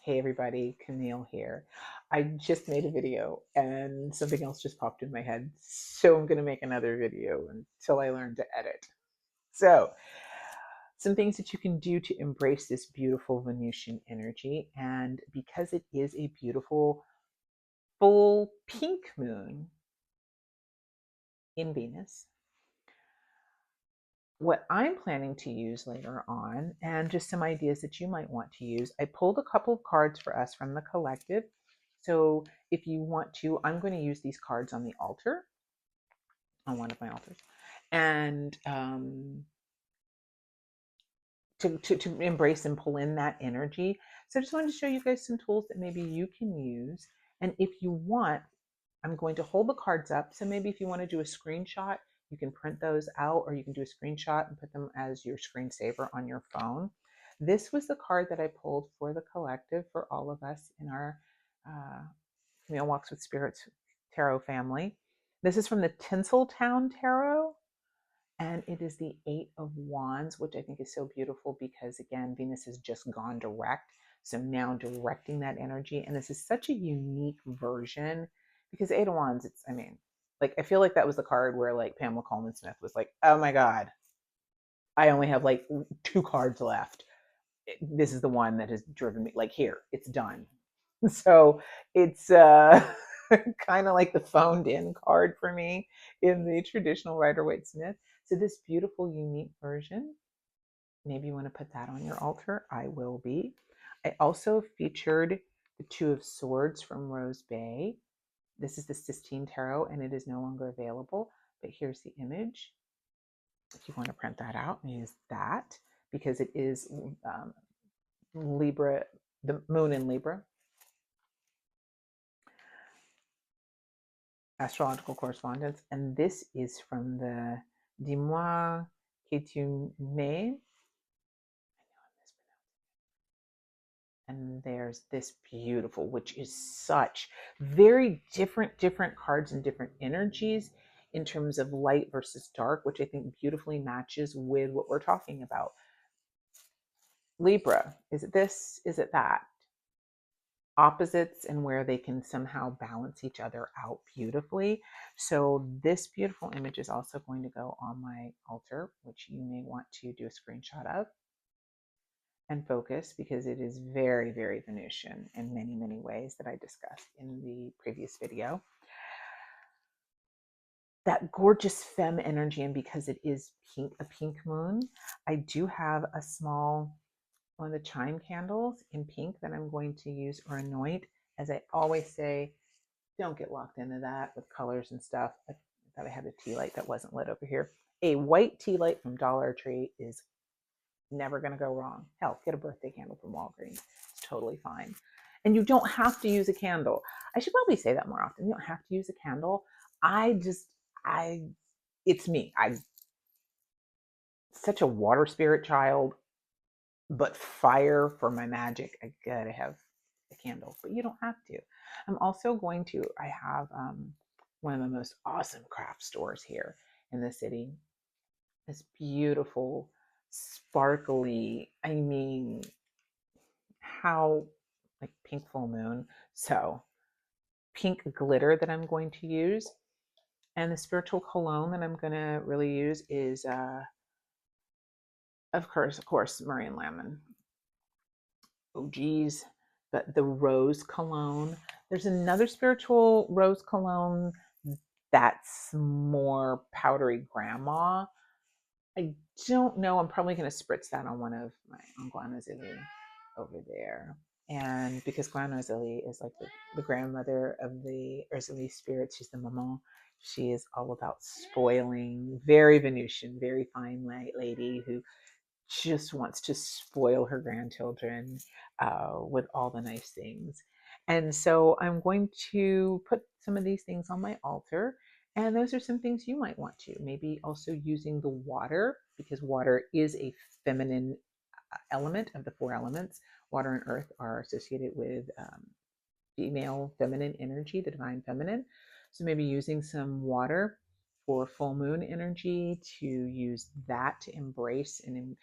Hey everybody, Camille here. I just made a video and something else just popped in my head. So I'm going to make another video until I learn to edit. So, some things that you can do to embrace this beautiful Venusian energy. And because it is a beautiful full pink moon in Venus, what I'm planning to use later on, and just some ideas that you might want to use. I pulled a couple of cards for us from the collective. So if you want to, I'm going to use these cards on the altar, on one of my altars, and to embrace and pull in that energy. So I just wanted to show you guys some tools that maybe you can use. And if you want, I'm going to hold the cards up. So maybe if you want to do a screenshot, you can print those out, or you can do a screenshot and put them as your screensaver on your phone. This was the card that I pulled for the collective for all of us in our Camille Walks with Spirits Tarot family. This is from the Tinseltown Tarot, and it is the Eight of Wands, which I think is so beautiful because, again, Venus has just gone direct. So now directing that energy. And this is such a unique version because Eight of Wands, it's, I mean, like, I feel like that was the card where, like, Pamela Coleman Smith was like, oh my God, I only have like 2 cards left. This is the one that has driven me, like, here, it's done. So it's kind of like the phoned in card for me in the traditional Rider-Waite-Smith. So this beautiful, unique version, maybe you want to put that on your altar. I will be. I also featured the Two of Swords from Rose Bay. This is the Sistine Tarot, and it is no longer available, but here's the image. If you want to print that out and use that, because it is Libra, the moon in Libra. Astrological correspondence, and this is from the Dis-moi que tu m'aimes. And there's this beautiful, which is such very different cards and different energies in terms of light versus dark, which I think beautifully matches with what we're talking about. Libra, is it this? Is it that? Opposites and where they can somehow balance each other out beautifully. So this beautiful image is also going to go on my altar, which you may want to do a screenshot of and focus, because it is very Venusian in many ways that I discussed in the previous video. That gorgeous femme energy, and because it is pink, a pink moon, I do have a small one of the chime candles in pink that I'm going to use or anoint. As I always say, don't get locked into that with colors and stuff. I thought I had a tea light that wasn't lit over here. A white tea light from Dollar Tree is never going to go wrong. Hell, get a birthday candle from Walgreens. It's totally fine. And you don't have to use a candle. I should probably say that more often. You don't have to use a candle. It's me. I'm such a water spirit child, but fire for my magic, I gotta have a candle, but you don't have to. I'm also going to, I have one of the most awesome craft stores here in the city. This beautiful, sparkly, I mean, how, like, pink full moon. So pink glitter that I'm going to use. And the spiritual cologne that I'm going to really use is, of course, Marion Lamon. Oh, geez. But the rose cologne. There's another spiritual rose cologne that's more powdery grandma. I don't know. I'm probably going to spritz that on one of my Uncle Anazili over there. And because Grandma Zilly is like the grandmother of the Urzili spirits, she's the maman. She is all about spoiling, very Venusian, very fine lady who just wants to spoil her grandchildren with all the nice things. And so I'm going to put some of these things on my altar. And those are some things you might want to. Maybe also using the water, because water is a feminine element of the 4 elements. Water and earth are associated with female feminine energy, the divine feminine. So maybe using some water for full moon energy, to use that to embrace and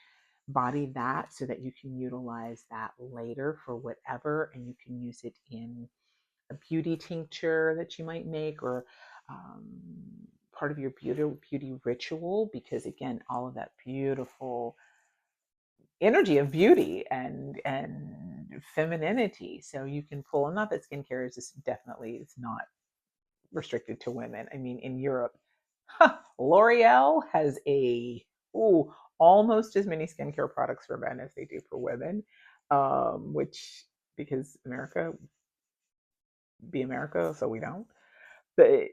body that so that you can utilize that later for whatever, and you can use it in a beauty tincture that you might make, or um, part of your beauty ritual, because again, all of that beautiful energy of beauty and femininity. So you can pull, and not that skincare is just definitely, it's not restricted to women. I mean, in Europe, L'Oreal has almost as many skincare products for men as they do for women, which, because America be America, so we don't. But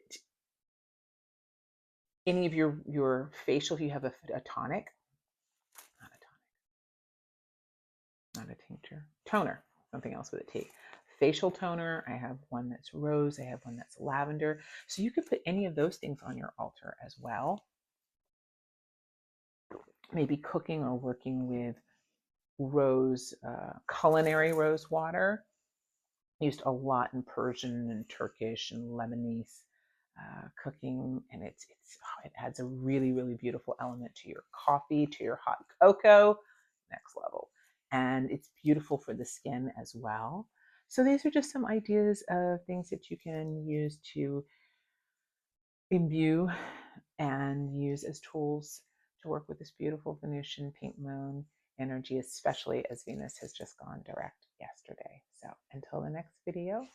any of your facial, if you have a tonic, not a tonic, not a tincture, toner, something else with a T. Facial toner. I have one that's rose. I have one that's lavender. So you could put any of those things on your altar as well. Maybe cooking or working with rose, culinary rose water, used a lot in Persian and Turkish and Lebanese cooking, and it adds a really, really beautiful element to your coffee, to your hot cocoa, next level, and it's beautiful for the skin as well. So these are just some ideas of things that you can use to imbue and use as tools to work with this beautiful Venusian pink moon energy, especially as Venus has just gone direct yesterday. So until the next video,